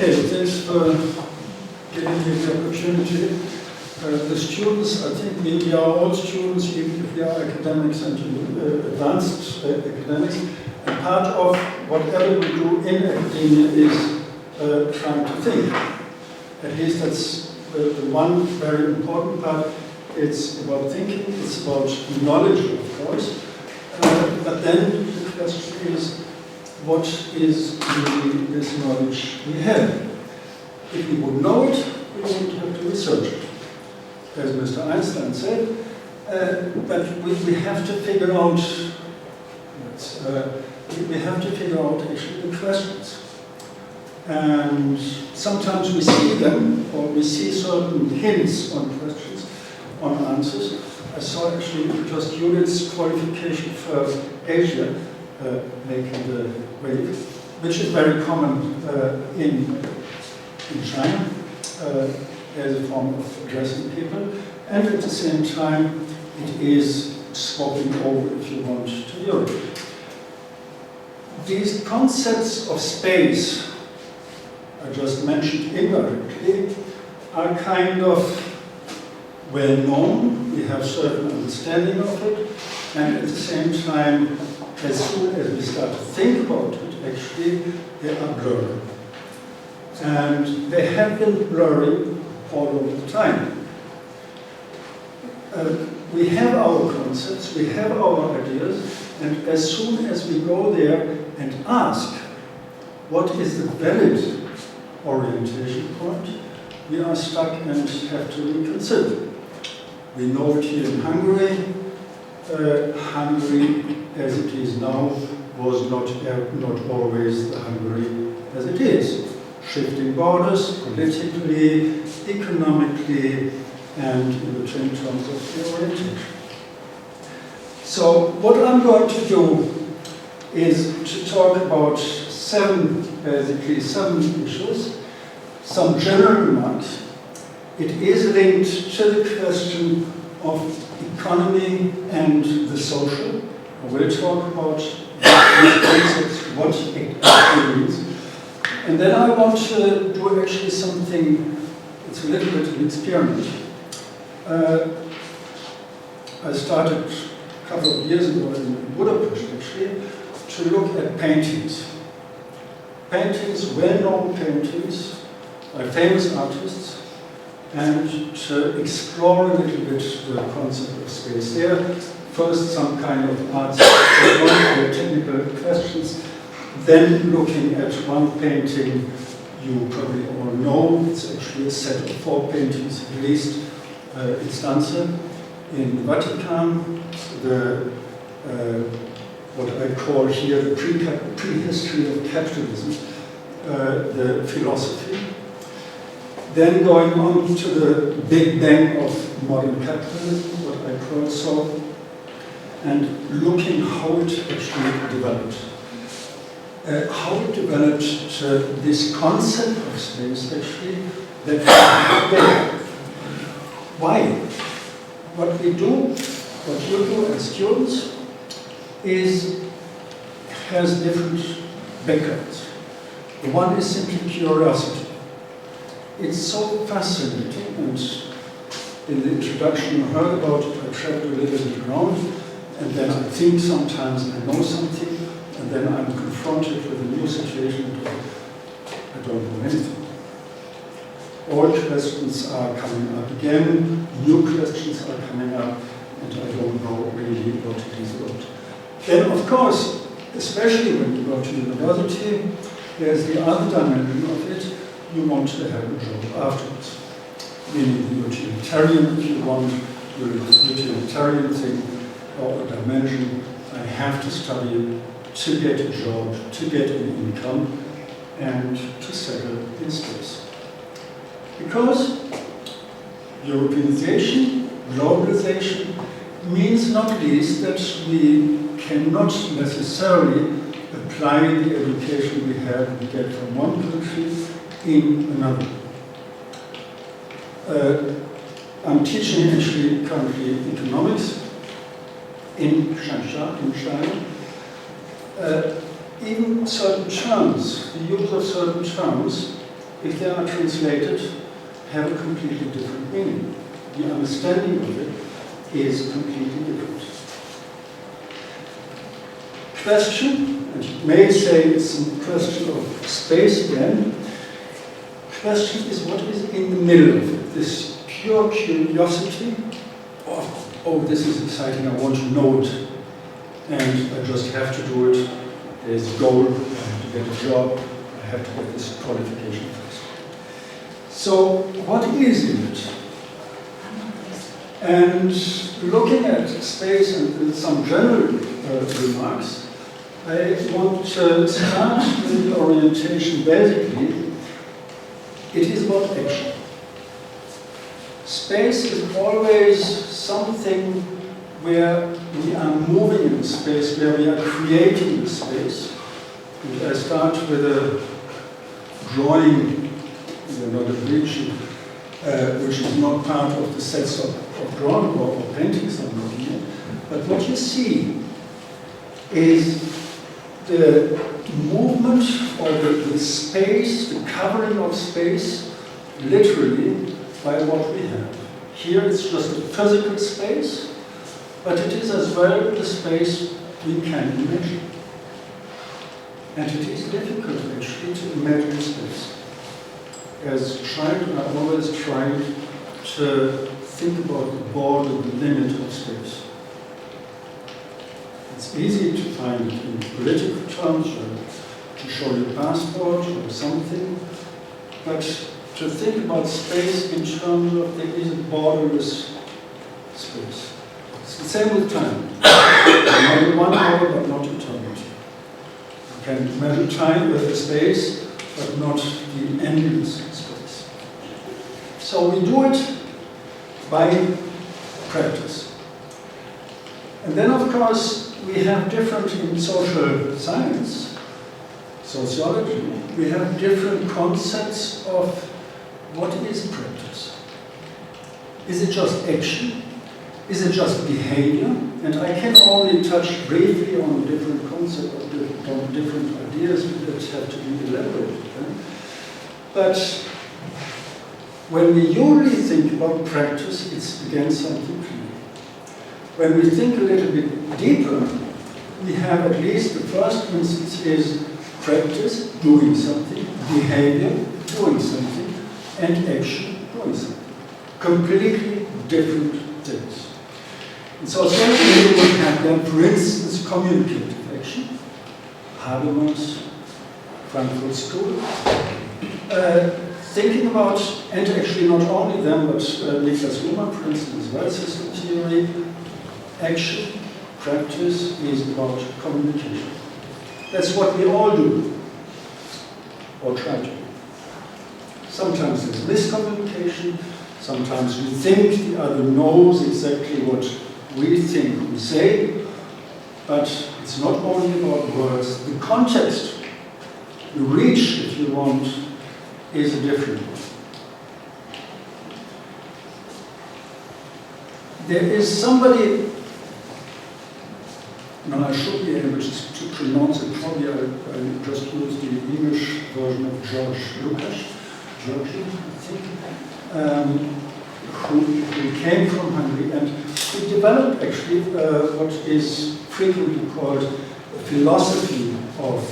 Okay, thanks for giving me the opportunity. The students, I think we are all students, even if we are academics and advanced academics, and part of whatever we do in academia is trying to think. At least that's the one very important part. It's about thinking, it's about knowledge, of course, but then the question is, what is really this knowledge we have? If we would know it, we wouldn't have to research it, as Mr. Einstein said. But we have to figure out. We have to figure out actually the questions, and sometimes we see them, or we see certain hints on questions, on answers. I saw actually just Judith's qualification for Asia. Making the wave, which is very common in China as a form of addressing people, and at the same time it is swapping over, if you want, to Europe. These concepts of space I just mentioned indirectly are kind of well known. We have certain understanding of it, and at the same time, as soon as we start to think about it, actually, they are blurry. And they have been blurry all over the time. We have our concepts, we have our ideas, and as soon as we go there and ask what is the valid orientation point, we are stuck and have to reconsider. We know it here in Hungary. Hungary, as it is now, was not always the Hungary as it is. Shifting borders, politically, economically, and in terms of the orientation. So what I'm going to do is to talk about seven issues, some general remarks. It is linked to the question of economy and the social. I will talk about these concepts, what it actually means. And then I want to do actually something, it's a little bit of an experiment. I started a couple of years ago in Budapest actually to look at paintings. Paintings, well-known paintings by famous artists, and to explore a little bit the concept of space there. First, some kind of arts or technical questions, then looking at one painting you probably all know. It's actually a set of 4 paintings at least. It's Danza in the Vatican, what I call here the prehistory of capitalism, the philosophy. Then going on to the Big Bang of modern capitalism, what I call so, and looking how it actually developed. How it developed this concept of space actually that we have today. Why? What we do, what you do as students, has different backgrounds. The one is simply curiosity. It's so fascinating, and in the introduction you heard about it, I traveled a little bit around, and then I think sometimes I know something, and then I'm confronted with a new situation and I don't know anything. Old questions are coming up again, new questions are coming up, and I don't know really what it is about. Then, of course, especially when you go to university, there's the other dimension of it. You want to have a job afterwards. Meaning the utilitarian, if you want, the utilitarian thing or a dimension. I have to study to get a job, to get an income, and to settle in space. Because Europeanization, globalization, means not least that we cannot necessarily apply the education we have we get from one country in another. I'm teaching actually currently economics in China. Even certain terms, the use of certain terms if they are translated, have a completely different meaning. The understanding of it is completely different. Question, and you may say it's a question of space again. Question is what is in the middle of it, this pure curiosity of, oh, this is exciting, I want to know it, and I just have to do it. There's a goal, I have to get a job, I have to get this qualification first. So, what is in it? And looking at space and with some general remarks, I want to start with the orientation. Basically, it is about action. Space is always something where we are moving in space, where we are creating the space. And I start with a drawing, not a bridge, which is not part of the sets of drawing or paintings I'm looking at. But what you see is the movement or the space, the covering of space, literally by what we have. Here it's just a physical space, but it is as well the space we can imagine. And it is difficult actually to imagine space. As a child, I always tried to think about the border, the limit of space. It's easy to find it in political terms, or to show your passport or something, but to think about space in terms of there is a borderless space. It's the same with time. Maybe 1 hour, but not eternity. You can measure time with a space, but not the endless space. So we do it by practice. And then, of course, we have different in social science, sociology, we have different concepts of what is practice. Is it just action? Is it just behavior? And I can only touch briefly on different concepts, on different ideas that have to be elaborated. But when we usually think about practice, it's again something clear. When we think a little bit deeper, we have at least the first instance is practice, doing something, behavior, doing something, and action, doing something. Completely different things. And so certainly we have then, for instance, communicative action, Herrmann's Frankfurt School, thinking about, and actually not only them, but Niklas Luhmann, for instance, as well, system theory, action, practice is about communication. That's what we all do, or try to do. Sometimes there's miscommunication, sometimes we think the other knows exactly what we think we say, but it's not only about words. The context, the reach, if you want, is a different one. There is somebody, now I should be able to pronounce it, probably I just use the English version of George Lucas, Georgi, I think, who came from Hungary, and he developed actually what is frequently called a philosophy of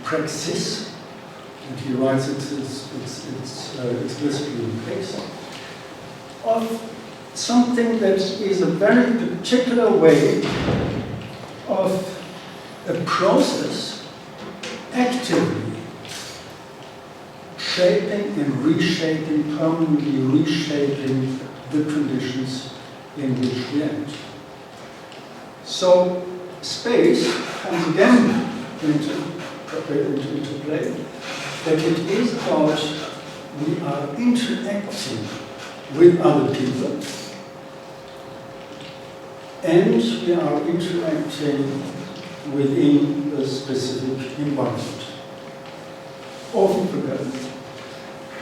praxis, and he writes it explicitly in place, of something that is a very particular way of a process actively shaping and reshaping, permanently reshaping the conditions in which we act. So space comes again into play, that it is about we are interacting with other people, and we are interacting within a specific environment. Often forgotten.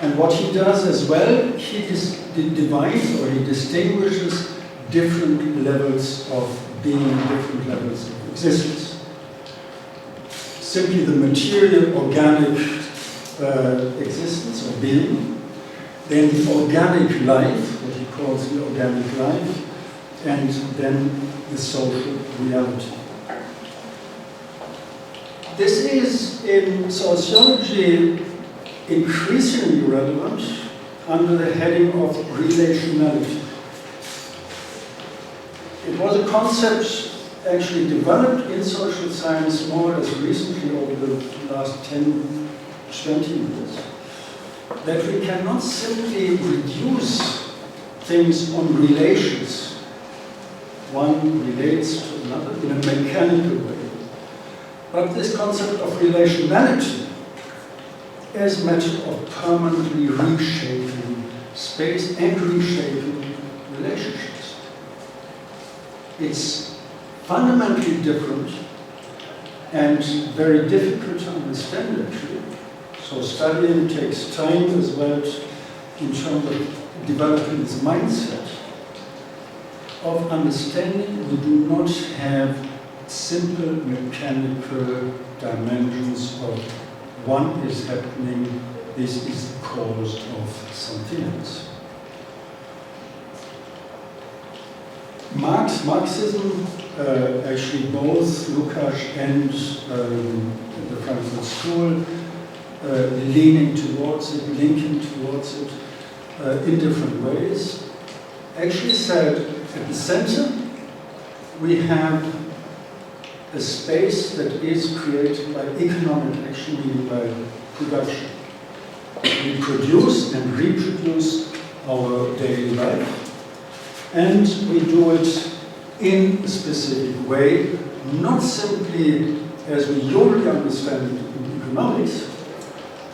And what he does as well, he divides or he distinguishes different levels of being, different levels of existence. Simply the material, organic existence or being, then the organic life, what he calls the organic life, and then the social reality. This is in sociology increasingly relevant under the heading of relationality. It was a concept actually developed in social science more or less recently over the last 10, 20 years, that we cannot simply reduce things on relations. One relates to another in a mechanical way. But this concept of relationality as a matter of permanently reshaping space and reshaping relationships. It's fundamentally different and very difficult to understand actually. So studying takes time as well in terms of developing this mindset of understanding we do not have simple mechanical dimensions of one is happening, this is the cause of something else. Marxism, actually both Lukács and the Frankfurt School, leaning towards it, linking towards it in different ways, actually said at the center we have a space that is created by economic action, meaning by production. We produce and reproduce our daily life, and we do it in a specific way, not simply as we usually understand it in economics,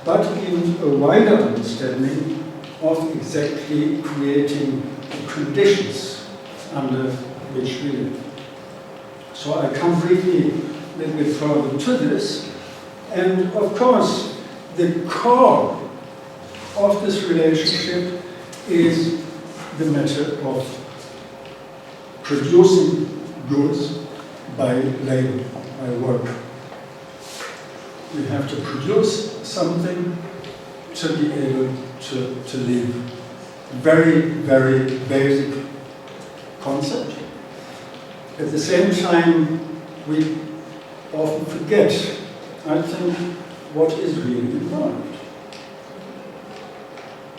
but in a wider understanding of exactly creating the conditions under which we live. So I come briefly a little bit further to this, and of course the core of this relationship is the matter of producing goods by labor, by work. We have to produce something to be able to live. Very, very basic concept. At the same time, we often forget, I think, what is really involved.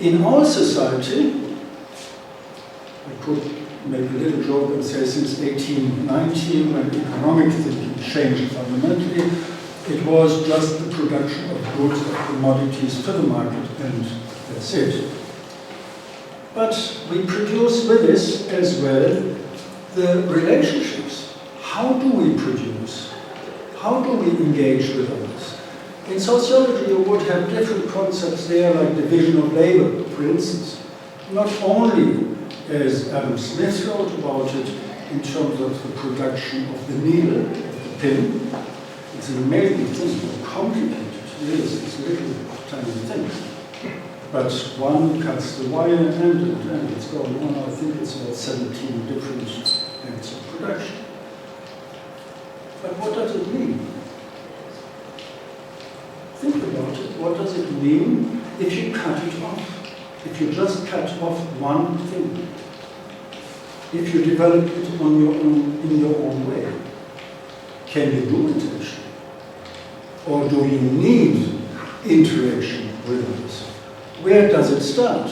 In our society, I could make a little joke and say since 1890, when economic thinking changed fundamentally, it was just the production of goods, of commodities to the market, and that's it. But we produce with this as well the relationships. How do we produce? How do we engage with others? In sociology, you would have different concepts there, like division of labor, for instance. Not only, as Adam Smith wrote about it, in terms of the production of the needle, of the pin. It's an amazing thing, how complicated it is. It's little tiny things. But one cuts the wire and it's going on. I think it's about 17 different acts of production. But what does it mean? Think about it. What does it mean if you cut it off? If you just cut off one thing? If you develop it on your own, in your own way? Can you do it actually? Or do you need interaction with others? Where does it start?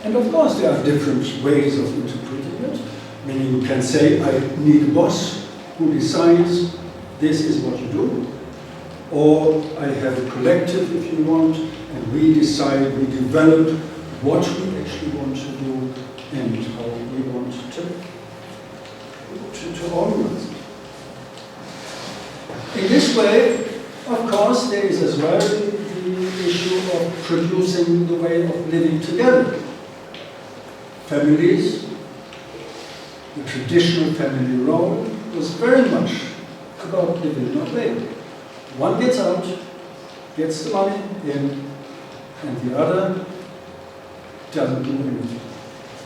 And of course there are different ways of interpreting it. Meaning you can say, I need a boss who decides this is what you do. Or I have a collective, if you want, and we decide, we develop what we actually want to do and how we want to organize it. In this way, of course, there is as well the issue of producing the way of living together. Families, the traditional family role was very much about division of labor. One gets out, gets the money in, and the other doesn't do anything.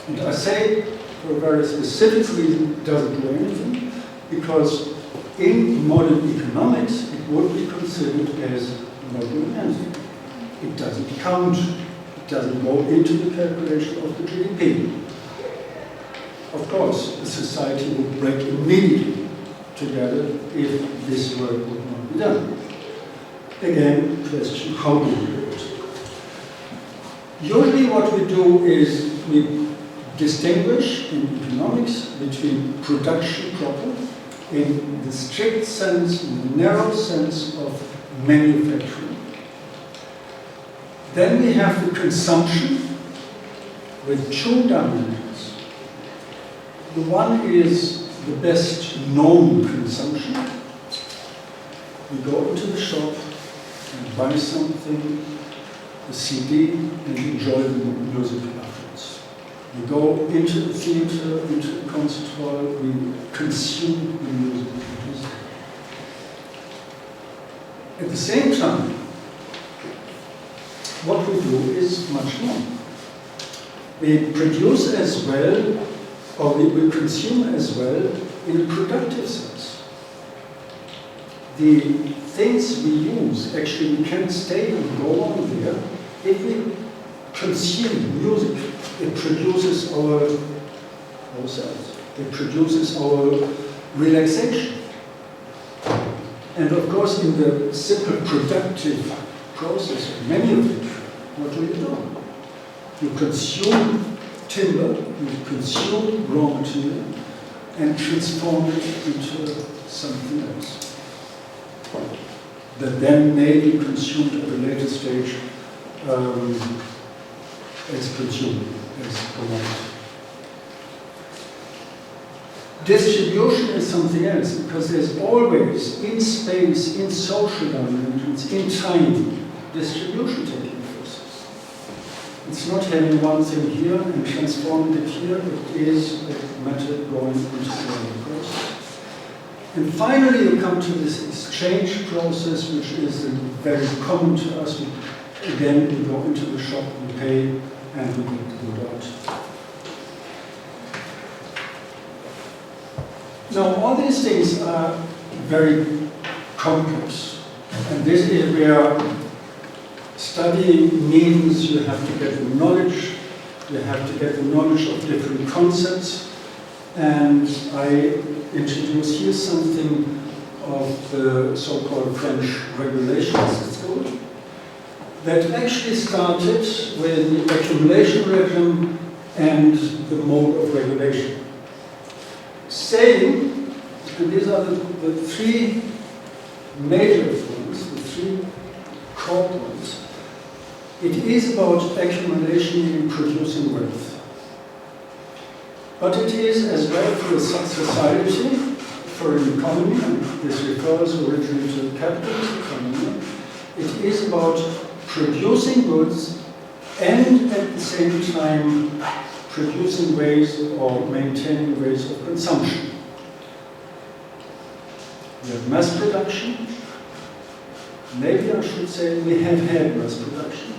And I say, for a very specific reason, doesn't do anything, because in modern economics, it would be considered as not doing anything. it doesn't count. It doesn't go into the calculation of the GDP. Of course, the society would break immediately together if this work would not be done. Again, question, how do we do it? Usually what we do is we distinguish in economics between production proper in the strict sense, in the narrow sense of manufacturing. Then we have the consumption with two dimensions. The one is the best known consumption. We go into the shop and buy something, a CD, and enjoy the music afterwards. We go into the theater, into the concert hall, we consume the music. At the same time, what we do is much more. We produce as well, or we consume as well in a productive sense. The things we use, actually we can stay and go on there. If we consume music, it produces ourselves. It produces our relaxation. And of course, in the simple productive process, many of it, what do? You consume timber, you consume raw material, and transform it into something else that then may be consumed at a later stage as consumed, as commodity. Distribution is something else, because there's always, in space, in social dimensions, in time, distribution taking place. It's not having one thing here and transforming it here, it is a matter going into the other process. And finally you come to this exchange process, which is very common to us. Again, we go into the shop, we pay, and we get the good out. Now, all these things are very complex, and this is where studying means you have to get the knowledge, you have to get the knowledge of different concepts, and I introduce here something of the so-called French regulations school that actually started with the accumulation regime and the mode of regulation. Saying, and these are the three major forms, the three core points, it is about accumulation in producing wealth. But it is as well for a society, for an economy, and this refers originally to the capitalist economy, it is about producing goods and at the same time producing ways or maintaining ways of consumption. We have mass production. Maybe I should say we have had mass production,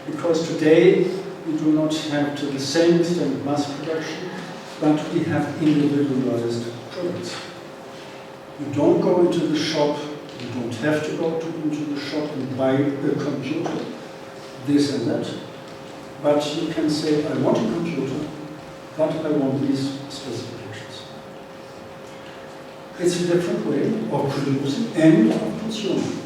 because today we do not have to the same extent mass production, but we have individualized products. You don't go into the shop, you don't have to go into the shop and buy a computer, this and that. But you can say, I want a computer, but I want these specifications. It's a different way of producing and of consuming.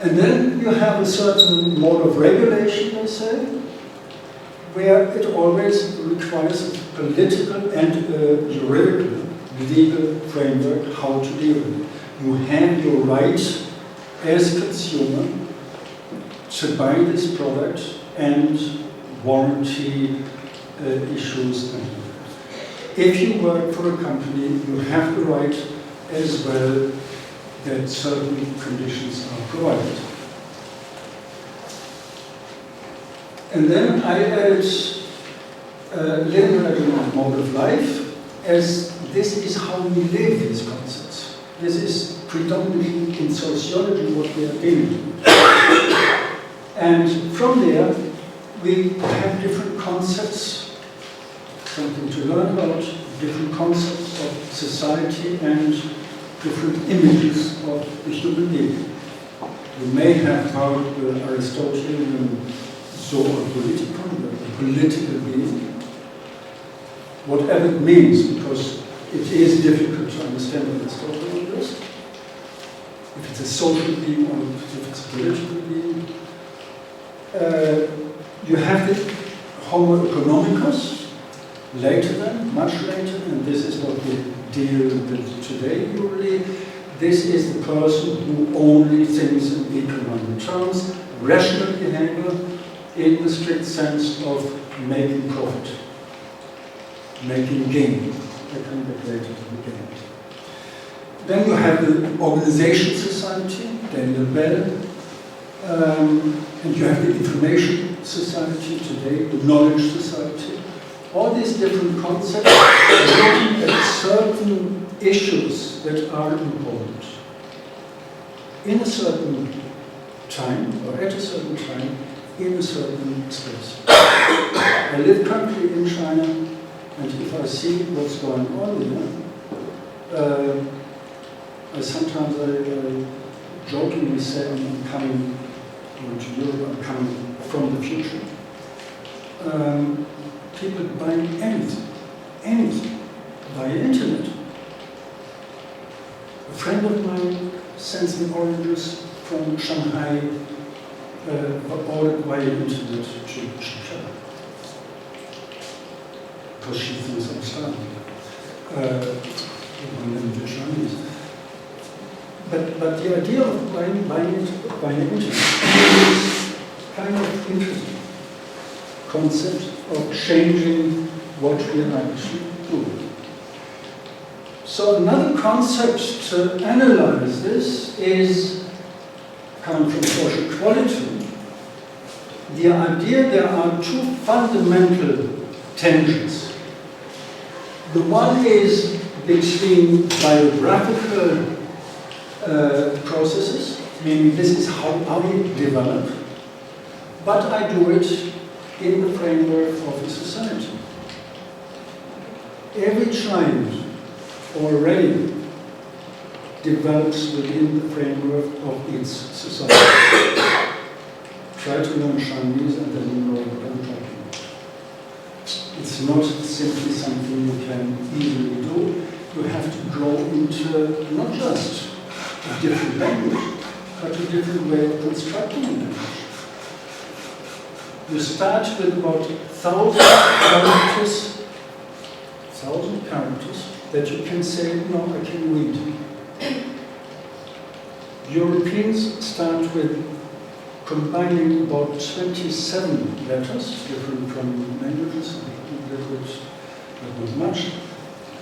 And then you have a certain mode of regulation, they say, where it always requires a political and a juridical, legal framework how to deal with it. You have your right as a consumer to buy this product and warranty issues. If you work for a company, you have the right as well that certain conditions are provided. And then I added living mode of life, as this is how we live these concepts. This is predominantly in sociology what we are dealing with. And from there, we have different concepts, something to learn about, different concepts of society and different images of the human being. You may have heard the Aristotelian zoa politikon, the political being, whatever it means, because it is difficult to understand Aristotle on this. If it's a social being or if it's a political being. You have the Homo economicus, later then, much later, and this is what we deal with today usually. This is the person who only thinks in economic terms, rational behavior in the strict sense of making profit, making gain. I come back later to the gain. Then you have the organization society, Daniel Bell, and you have the information society today, the knowledge society. All these different concepts are looking at certain issues that are important. In a certain time, or at a certain time, in a certain space. I live currently in China, and if I see what's going on there, I sometimes jokingly say I'm coming to Europe, I'm coming from the future. People buying anything, via internet. A friend of mine sends me oranges from Shanghai, ordered via internet to Chicago. Because she thinks I'm starving. I'm Chinese. But the idea of buying it via internet is kind of interesting concept of changing what we actually do. So another concept to analyze this is coming from social quality. The idea there are two fundamental tensions. The one is between biographical processes, meaning this is how we develop, but I do it in the framework of a society. Every child already develops within the framework of its society. Try to learn Chinese and then you know what I'm talking about. It's not simply something you can easily do. You have to grow into not just a different language, but a different way of constructing a language. You start with about 1,000 characters that you can say, no, I can read. Europeans start with combining about 27 letters, different from languages, language, but not much.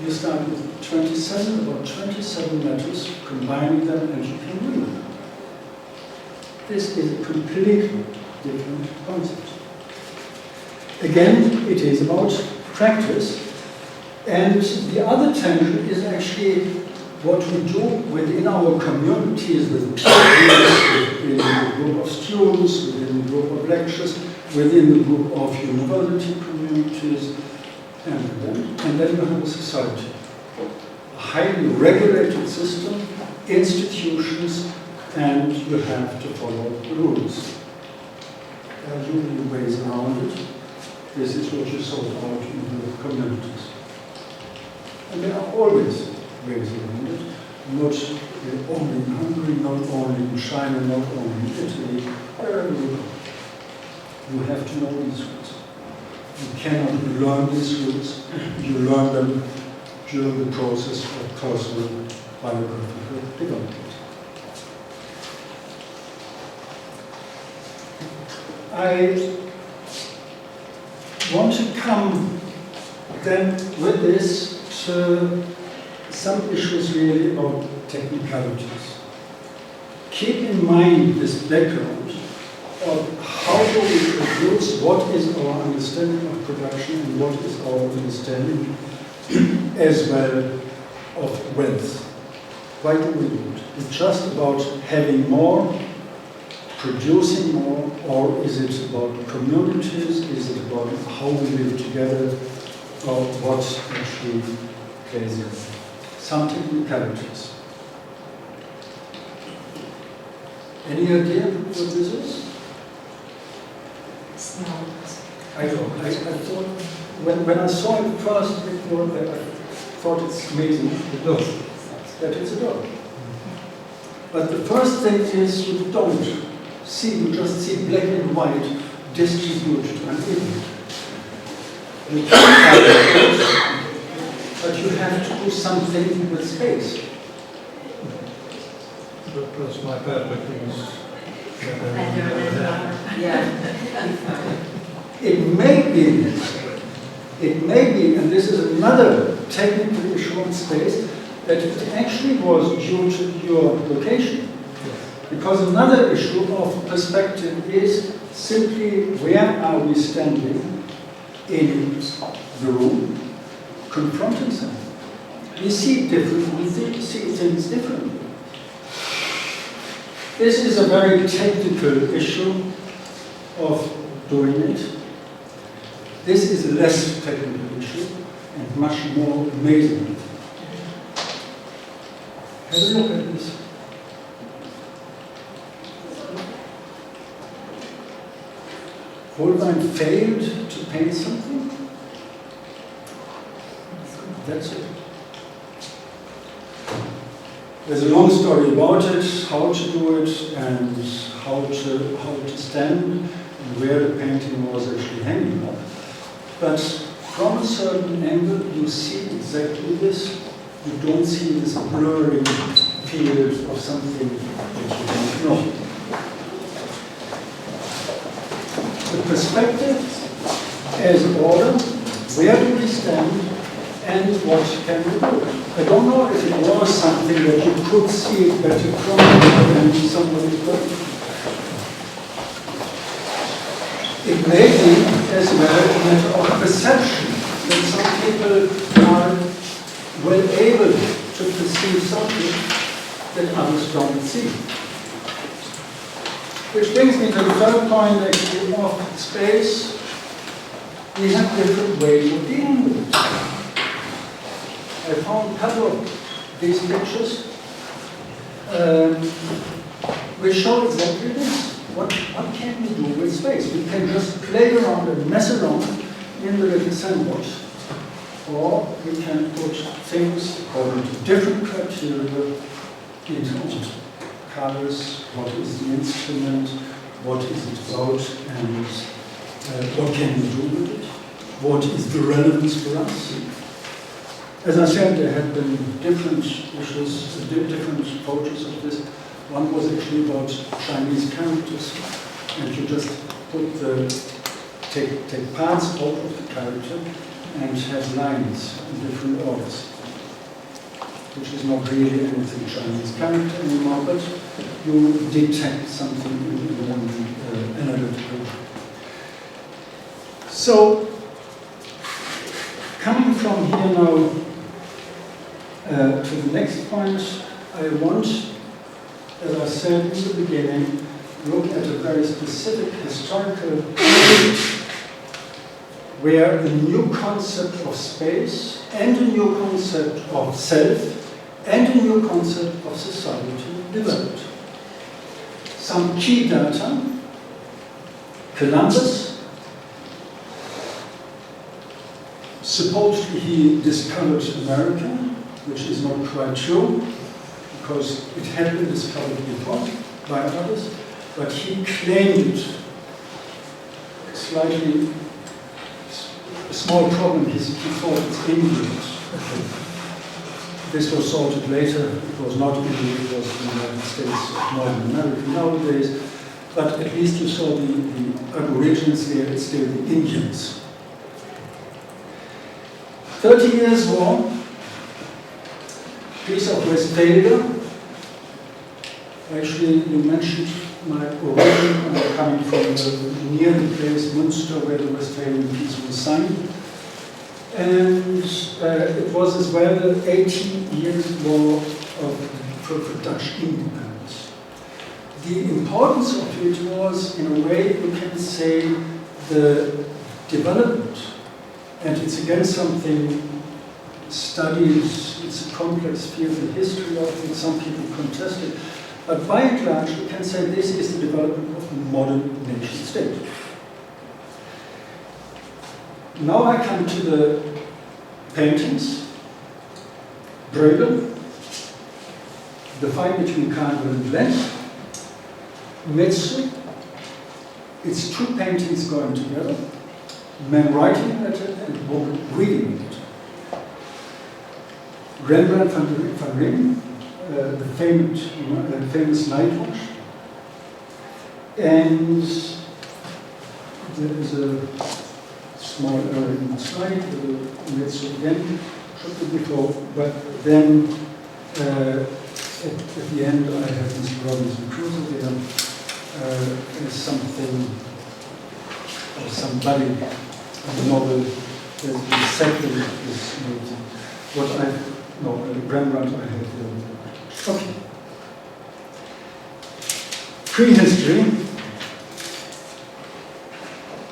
You start with 27, about 27 letters, combining them, and you can read them. This is a completely different concept. Again, it is about practice, and the other tension is actually what we do within our communities, with peers, within the group of students, within the group of lecturers, within the group of university communities, and then you have a society. A highly regulated system, institutions, and you have to follow the rules. There are usually ways around it. This is what you sort out in the communities. And there are always ways around it, not only in Hungary, not only in China, not only in Italy, wherever you go. You have to know these rules. You cannot learn these rules, you learn them during the process of personal biographical development. I want to come then with this to some issues really about technicalities. Keep in mind this background of how do we produce, what is our understanding of production and what is our understanding as well of wealth. Why do we do it? It's just about having more, producing more, or is it about communities? Is it about how we live together, or what actually plays in? Some technicalities. Any idea what this is? Small. I don't. I thought, when I saw it first, I thought it's amazing that it's a dog. But the first thing is you don't see, you just see black and white distributed unevenly. You can have it, but you have to do something with space. Because my perspective is It may be, and this is another technical issue on space, that it actually was due to your location. Because another issue of perspective is simply where are we standing in the room, confronting something. We see things differently. This is a very technical issue of doing it. This is a less technical issue and much more amazing. Have a look at this. Holbein failed to paint something. That's it. There's a long story about it, how to do it, and how to stand, and where the painting was actually hanging up. But from a certain angle, you see exactly this. You don't see this blurring field of something that you don't know. The perspective as order, where do we stand, and what can we do? I don't know if it was something that you could see it better from than somebody else. It may be as well a matter of perception, that some people are well able to perceive something that others don't see. Which brings me to the third point actually of space. We have different ways of dealing with it. I found a couple of these pictures which show exactly this. What can we do with space? We can just play around and mess around in the little sandbox. Or we can put things according to different criteria into it. Colors, what is the instrument, what is it about, and what can we do with it? What is the relevance for us? As I said, there had been different issues, different approaches of this. One was actually about Chinese characters, and you just take parts out of the character and have lines in different orders, which is not really anything Chinese character anymore, but you detect something in an analytical way. So, coming from here now to the next point, I want, as I said in the beginning, look at a very specific historical period where a new concept of space and a new concept of self and a new concept of society developed. Some key data: Columbus, supposedly he discovered America, which is not quite true, because it had been discovered before by others, but he claimed it. Slightly a small problem, he thought it's England. This was sorted later. It was not England, it was the United States of Northern America nowadays, but at least you saw the Aborigines there, it's still the Indians. 30 Years War, Peace of Westphalia. Actually, you mentioned my origin. I'm coming from near the place Münster where the Westphalian Peace was signed. And it was as well the 18 Years War for Dutch independence. The importance of it was, in a way, you can say, the development. And it's again something studied, it's a complex field, the history of it, some people contest it. But by and large, we can say this is the development of the modern nation state. Now I come to the paintings. Bruegel, the fight between Carnival and Lent. Metsu, it's two paintings going together, man writing at it and woman reading it. Rembrandt van Rijn, the famous night watch. And there is a small error in the slide, let's again, should be before, but then at the end I have Mr. Robinson Crusoe there. Is something or somebody in the novel that exactly is what I Rembrandt I have here. Okay.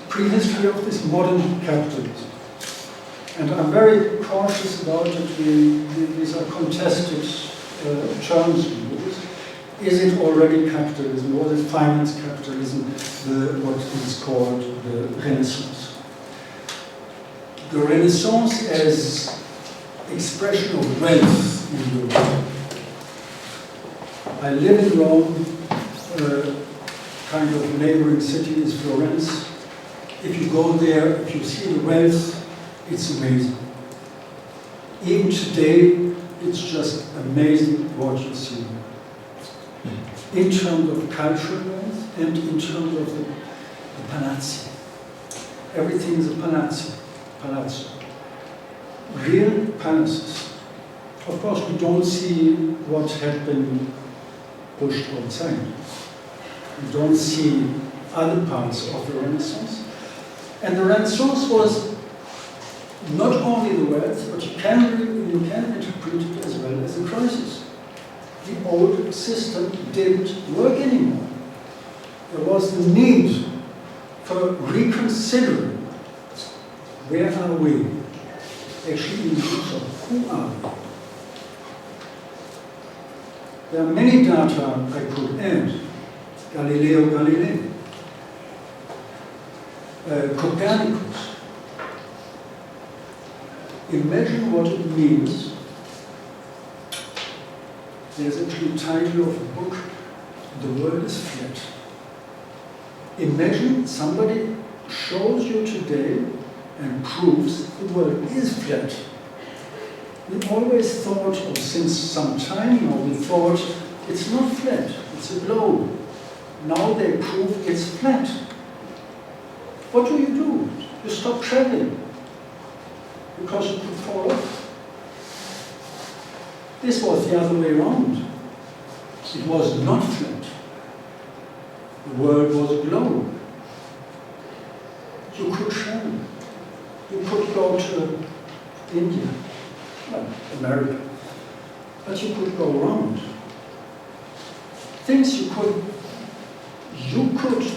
Prehistory of this modern capitalism. And I'm very cautious about it. These are contested terms we use. Is it already capitalism? Was it finance capitalism? What is called the Renaissance. The Renaissance as expression of wealth in Europe. I live in Rome, kind of neighboring city is Florence. If you go there, if you see the wealth, it's amazing. Even today, it's just amazing what you see. In terms of cultural wealth and in terms of the palazzi. Everything is a palazzo. Real palaces. Of course, we don't see what had been pushed outside. We don't see other parts of the Renaissance. And the Renaissance was not only the wealth, but you can interpret it as well as a crisis. The old system didn't work anymore. There was the need for reconsidering where are we? Actually, in terms of who are we? There are many data I could add. Galileo Galilei, Copernicus. Imagine what it means. There's actually a title of a book, The World is Flat. Imagine somebody shows you today and proves the world is flat. We always thought, or since some time now, we thought it's not flat, it's a globe. Now they prove it's flat. What do? You stop traveling because you could fall off. This was the other way around. It was not flat. The world was a globe. You could travel. You could go to India, well, America, but you could go around. Things you could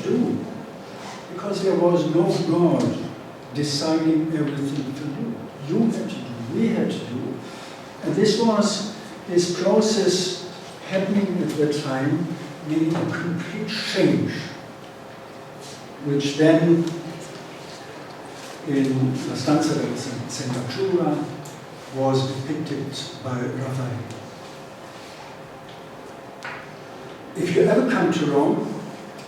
do, because there was no God deciding everything for you. You had to do, we had to do. And this was this process happening at that time, meaning a complete change, which then in La Stanza del Sant'Aciura was depicted by Raphael. If you ever come to Rome,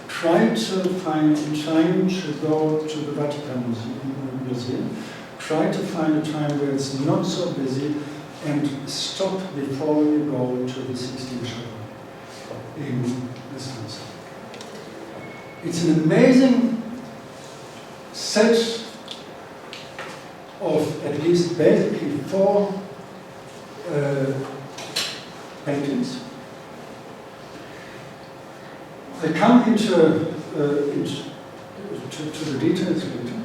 try to find time to go to the Vatican Museum. Try to find a time where it's not so busy and stop before you go to the Sistine Chapel in the Stanza. It's an amazing set of at least basically 4 paintings. They come into the details later.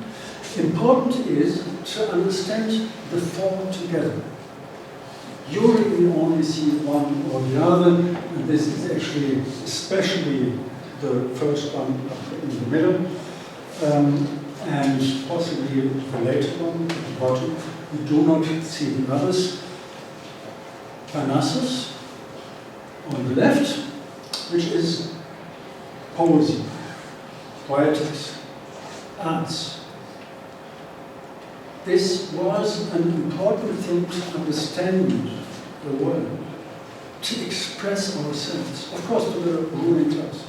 Important is to understand the 4 together. Usually we only see one or the other, and this is actually especially the first one up in the middle, and possibly the later one at the bottom. We do not see the others. Parnassus on the left, which is poesy, poetics, arts. This was an important thing to understand the world, to express ourselves, of course to the ruling class.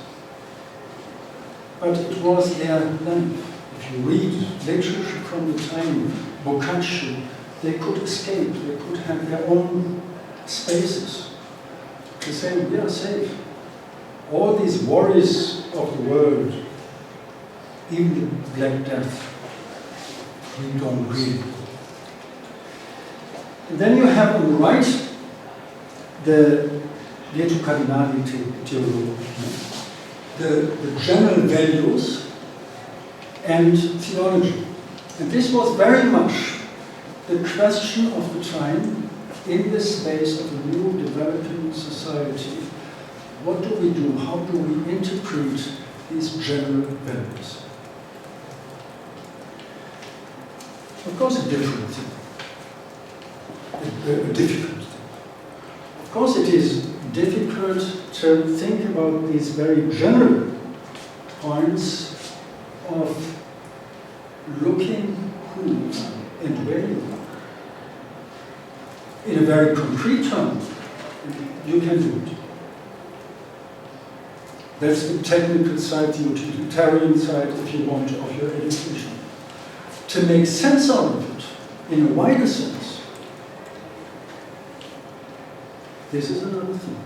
But it was their life. If you read literature from the time, Boccaccio, they could escape, they could have their own spaces to say, we are safe. All these worries of the world, even the Black Death, we don't read. And then you have on the right the Virtu Cardinali Theology, the general values and theology. And this was very much the question of the time in the space of a new developing society. What do we do? How do we interpret these general values? Of course, a different thing. A difficult thing. Of course, it is difficult to think about these very general points of looking who and where you are. In a very concrete term, you can do it. That's the technical side, the utilitarian side, if you want, of your education. To make sense out of it, in a wider sense, this is another thing.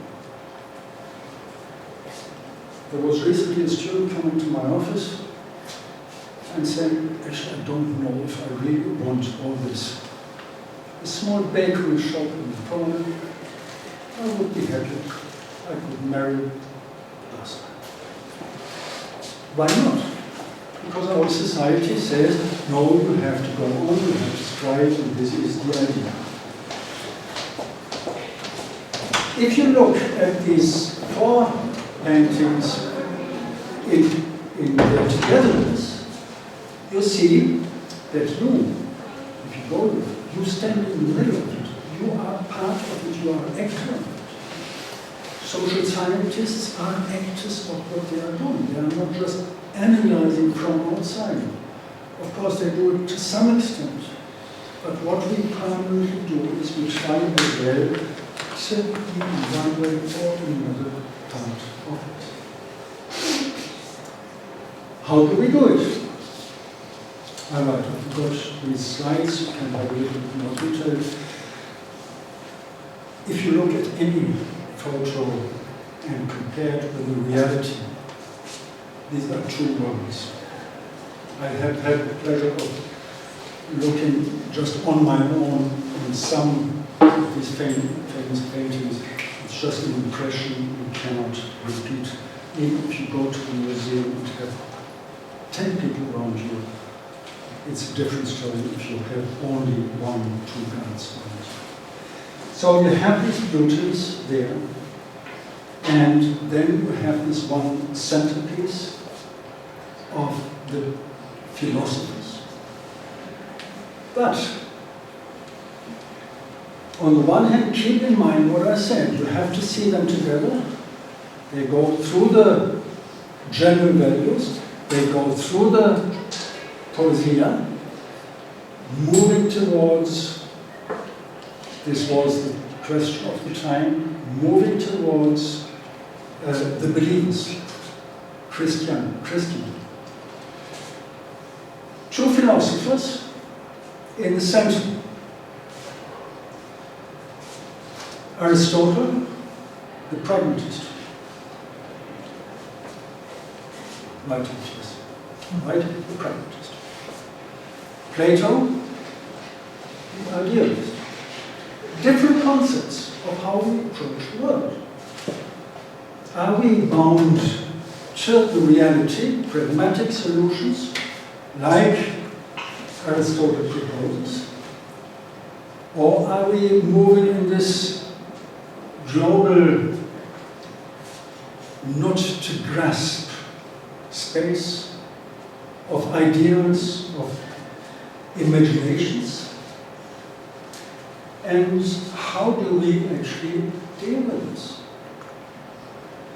There was recently a student coming to my office and saying, actually, I don't know if I really want all this. A small bakery shop in the corner, I would be happy. I could marry last night. Why not? Because our society says, no, you have to go on, you have to strive, and this is the idea. If you look at these four paintings in their togetherness, you see that you, if you go there, you stand in the middle of it. You are part of it, you are an actor of it. Social scientists are actors of what they are doing. They are not just analyzing from outside. Of course, they do it to some extent. But what we primarily do is we try as well to be in one way or another part of it. How do we do it? All right, I've got these slides, you can have a little bit more detail. If you look at any photo and compare it with the reality, these are two worlds. I have had the pleasure of looking just on my own in some of these famous paintings. It's just an impression you cannot repeat. Even if you go to the museum and have 10 people around you, it's a different story if you have only 1 or 2 guides on it. So you have these beauties there, and then you have this one centerpiece of the philosophers. But on the one hand, keep in mind what I said. You have to see them together. They go through the general values. They go through the poesia, moving towards, this was the question of the time, moving towards the believers, Christian. 2 philosophers in the center. Aristotle, the pragmatist. Right, the pragmatist. Plato, the idealist. Different concepts of how we approach the world. Are we bound to the reality, pragmatic solutions, like Aristotle proposes? Or are we moving in this global, not to grasp space of ideals, of imaginations? And how do we actually deal with this?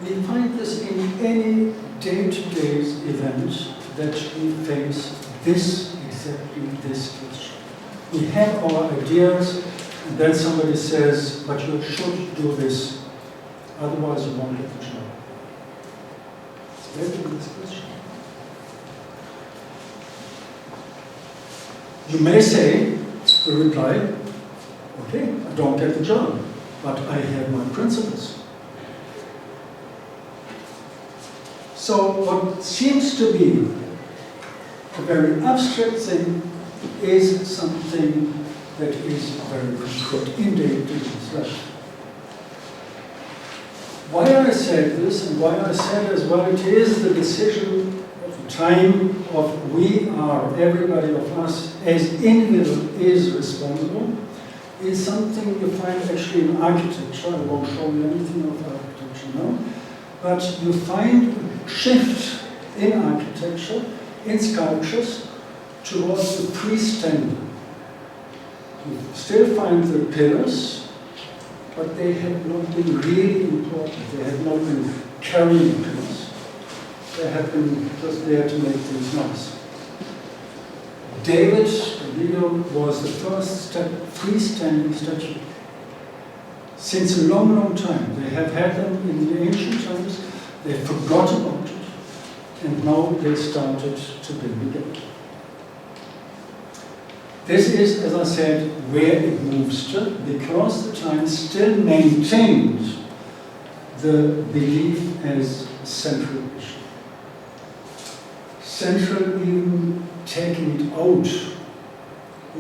We find this in any day-to-day event that we face exactly this question. We have our ideas, and then somebody says, but you should do this, otherwise you won't get the job. Let's do this question. You may say, the reply, okay, I don't get the job, but I have my principles. So what seems to be a very abstract thing is something that is very concrete in day-to-day life. Why I said this, and why I said as well, it is the decision of the time of we are, everybody of us as individual is responsible, is something you find actually in architecture. I won't show you anything of architecture now, but you find a shift in architecture, in sculptures, towards the freestanding. You still find the pillars, but they have not been really important. They have not been carrying pillars. They have been just there to make things nice. David, the leader, was the first freestanding statue. Since a long, long time. They have had them in the ancient times. They forgot about it. And now they started to build again. This is, as I said, where it moves to, because the Times still maintained the belief as central issue. Central, even taking it out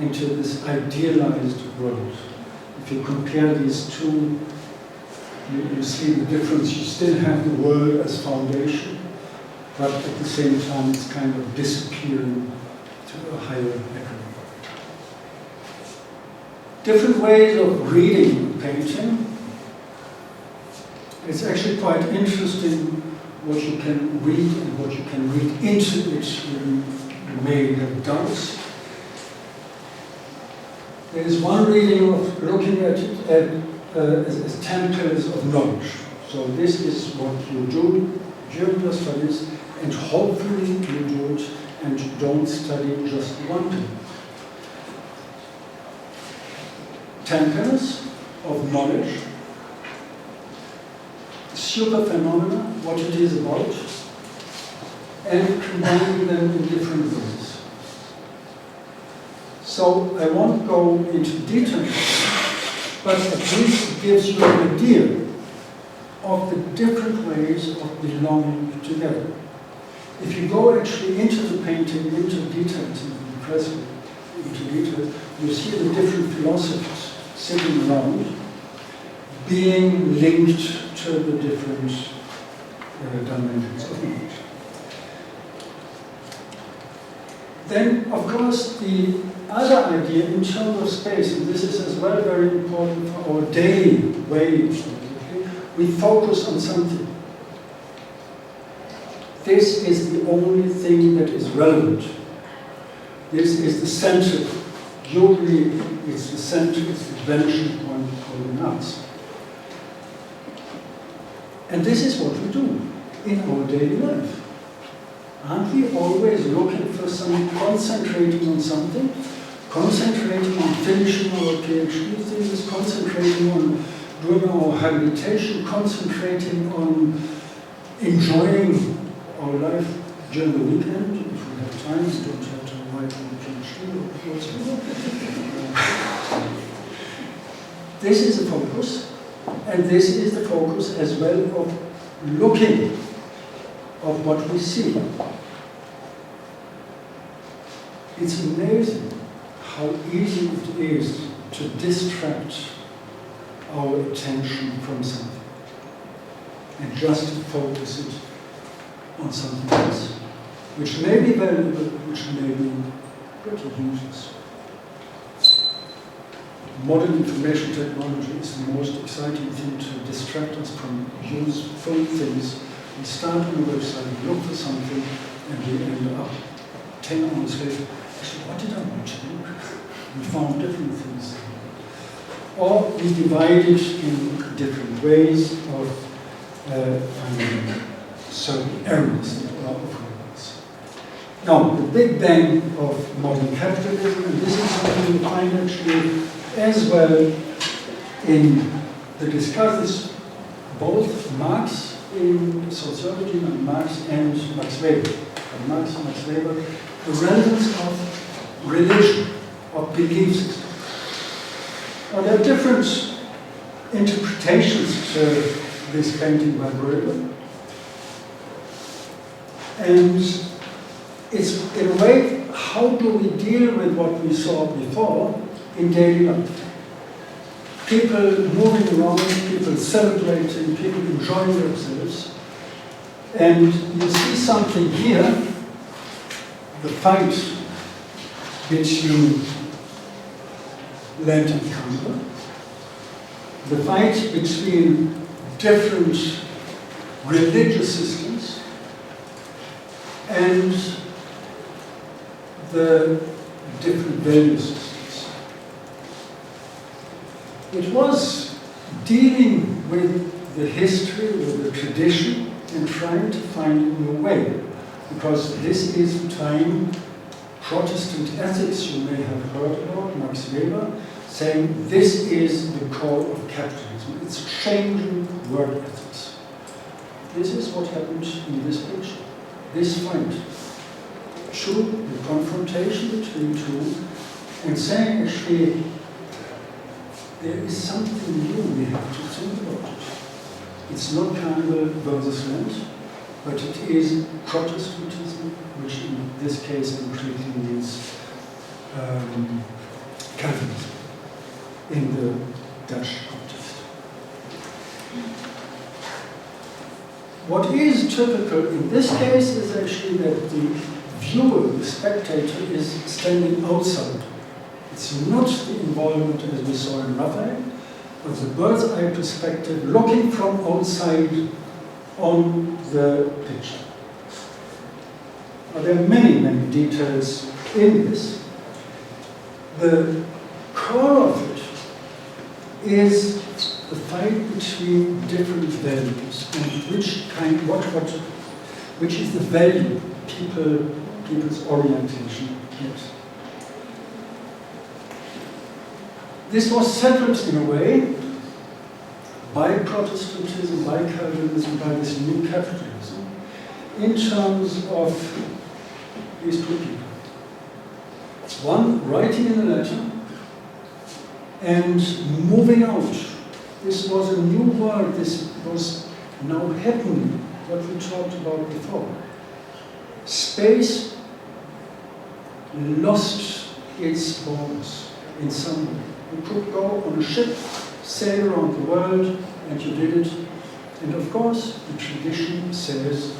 into this idealized world. If you compare these two, you see the difference. You still have the world as foundation, but at the same time it's kind of disappearing to a higher level. Different ways of reading painting. It's actually quite interesting what you can read and what you can read into it. You may have doubts. There is one reading of looking at it as 10 pillars of knowledge. So this is what you do during your studies, and hopefully you do it and don't study just one pillar. 10 pillars of knowledge, super phenomena, what it is about, and combining them in different ways. So I won't go into detail, but at least it gives you an idea of the different ways of belonging together. If you go actually into the painting, into details, into details, you see the different philosophies sitting around, being linked to the different dimensions of knowledge. Then, of course, the other idea in terms of space, and this is as well very important for our daily way of thinking, we focus on something. This is the only thing that is relevant. This is the center. Usually it's the center, it's the vanishing point of the us. And this is what we do in our daily life. Aren't we always looking for some, concentrating on something, concentrating on finishing our PhD thesis, concentrating on doing our habilitation, concentrating on enjoying our life during the weekend, if we have time, we don't have to write on the PhD or whatsoever. This is the focus, and this is the focus as well of looking of what we see. It's amazing how easy it is to distract our attention from something and just to focus it on something else, which may be valuable, which may be pretty useless. Modern information technology is the most exciting thing to distract us from useful things. We start on a website, we look for something, and we end up 10 hours later. Actually, what did I want to do? We found different things. Or we divide it in different ways of certain errors that are occurrence. Now, the Big Bang of modern capitalism, and this is something you find actually as well in the discussions, both Marx in sociology and Marx and Max Weber. And Marx and Max Weber, the relevance of religion, of belief system. Now, there are different interpretations to this painting by Weber. And it's, in a way, how do we deal with what we saw before in daily life? People moving around, people celebrating, people enjoying themselves. And you see something here, the fight between Lent and Canada, the fight between different religious systems, and the different value systems. It was dealing with the history, with the tradition, and trying to find a new way. Because this is the time Protestant ethics you may have heard about, Max Weber, saying this is the core of capitalism. It's changing work ethics. This is what happened in this picture. This fight, the confrontation between two, and saying actually there is something new we have to think about it. It's not Campbell versus Lent, but it is Protestantism, which in this case completely means Calvinism in the Dutch context. What is typical in this case is actually that the viewer, the spectator, is standing outside. It's not the involvement as we saw in Raphael, but the bird's eye perspective looking from outside on the picture. Now, there are many, many details in this. The core of it is the fight between different values and which is the value people's orientation is. This was settled in a way by Protestantism, by Calvinism, by this new capitalism, in terms of these two people. One writing in a letter and moving out. This was a new world. This was now happening, what we talked about before. Space lost its borders in some way. You could go on a ship, sail around the world, and you did it. And of course, the tradition says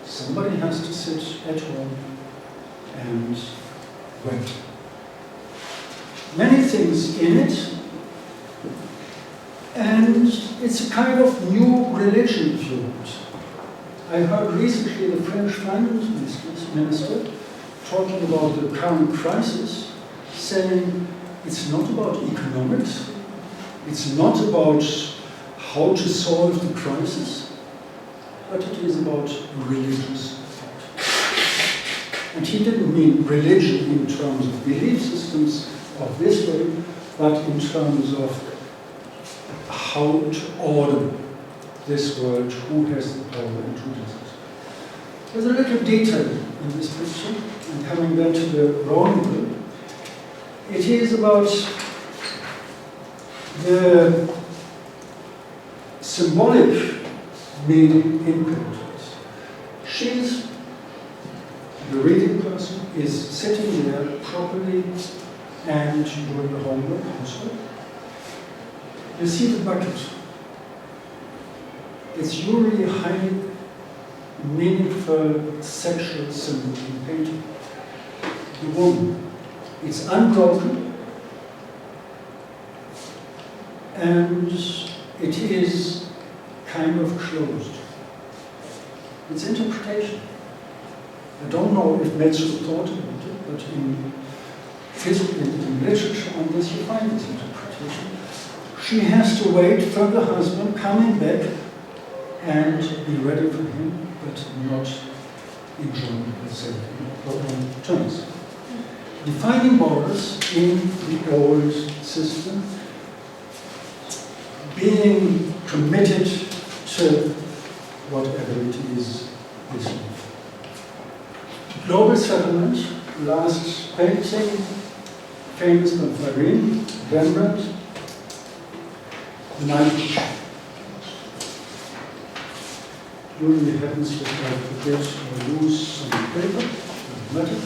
somebody has to sit at home and wait. Many things in it, and it's a kind of new religion, if you want. I heard recently the French finance minister talking about the current crisis, saying it's not about economics, it's not about how to solve the crisis, but it is about religious thought. And he didn't mean religion in terms of belief systems of this way, but in terms of how to order this world, who has the power and who doesn't. There's a little detail in this picture, and coming back to the Roman, it is about the symbolic meaning in paintings. She's, the reading person, is sitting there properly and doing the homework also. You see the bucket. It's usually a highly meaningful sexual symbol in painting. The woman. It's unbroken, and it is kind of closed. It's interpretation. I don't know if Metzger thought about it, but in physics, in literature on this, you find this interpretation. She has to wait for the husband coming back and be ready for him, but not enjoy himself in our own terms. Defining borders in the old system, being committed to whatever it is this year. Global settlement, last painting, famous by Farine, Rembrandt, Night Watch. Usually happens if I forget or lose some paper, doesn't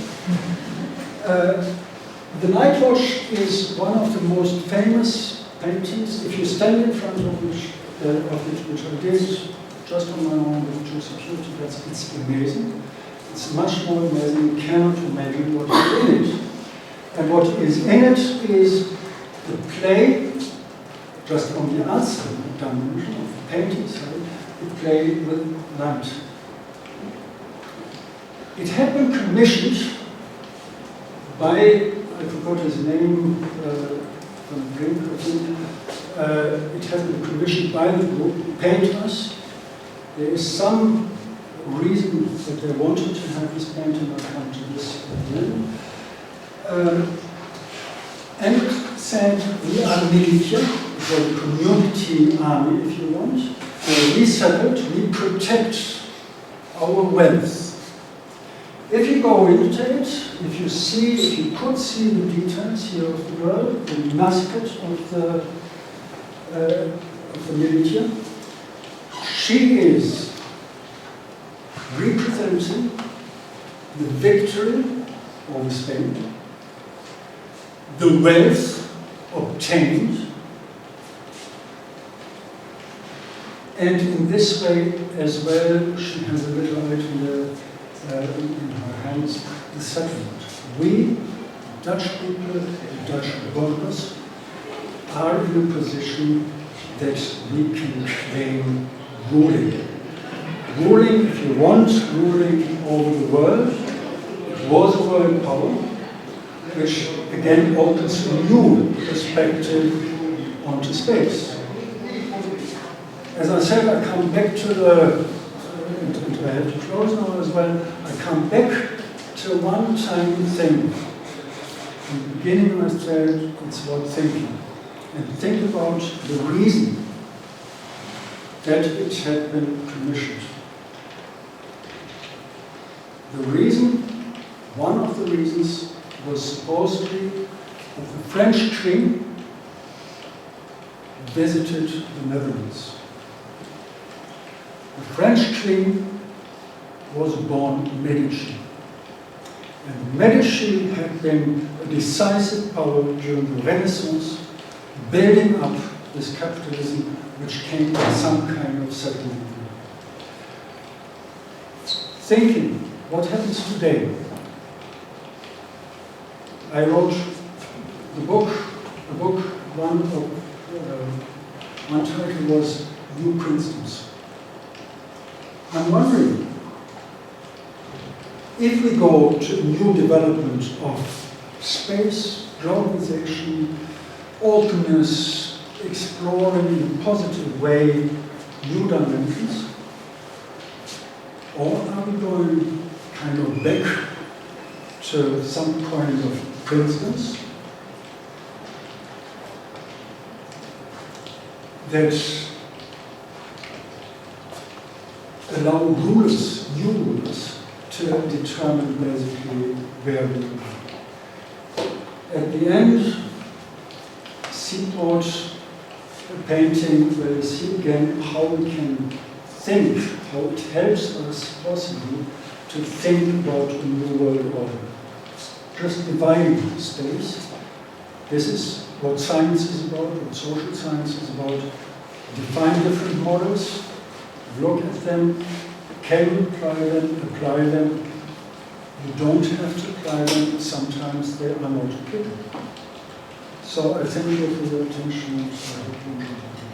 matter. The Night Watch is one of the most famous paintings. If you stand in front of it, which I did just on my own with 2 security guards, it's amazing. It's much more amazing. You cannot imagine what is in it. And what is in it is the play, just on the outside dimension of the painting side, the play with light. It had been commissioned by, I forgot his name, from Brink, I think. It has been commissioned by the group painters. There is some reason that they wanted to have this painting. I'll come to this again. And it said, we are militia, it was a community army, if you want. We settled, we protect our wealth. If you go into it, if you could see the details here of the girl, the musket of the militia, she is representing the victory over Spain, the wealth obtained, and in this way as well, she has a little item in her hands, the settlement. We, Dutch people, the Dutch workers, are in a position that we can claim ruling. Ruling, if you want, ruling over the world. It was a world power, which again opens a new perspective onto space. As I said, I come back to the, and I have to close now as well, I come back to one tiny thing. In the beginning I said it's about thinking. And think about the reason that it had been commissioned. The reason, one of the reasons, was supposedly that the French king visited the Netherlands. The French king was born Medici. And Medici had been a decisive power during the Renaissance, building up this capitalism which came with some kind of settlement. Thinking, what happens today? I wrote the book, one title was New Principles. I'm wondering, if we go to a new development of space, globalization, openness, exploring in a positive way new dimensions, or are we going kind of back to some kind of principles that allow rulers, new rulers, to determine basically where we are. At the end, Seaport painting where you see again how we can think, how it helps us possibly to think about a new world order. Just dividing space. This is what science is about, what social science is about. Define different models, look at them, can you apply them. You don't have to apply them, sometimes they are not applicable. So I thank you for your attention. I hope you enjoyed it.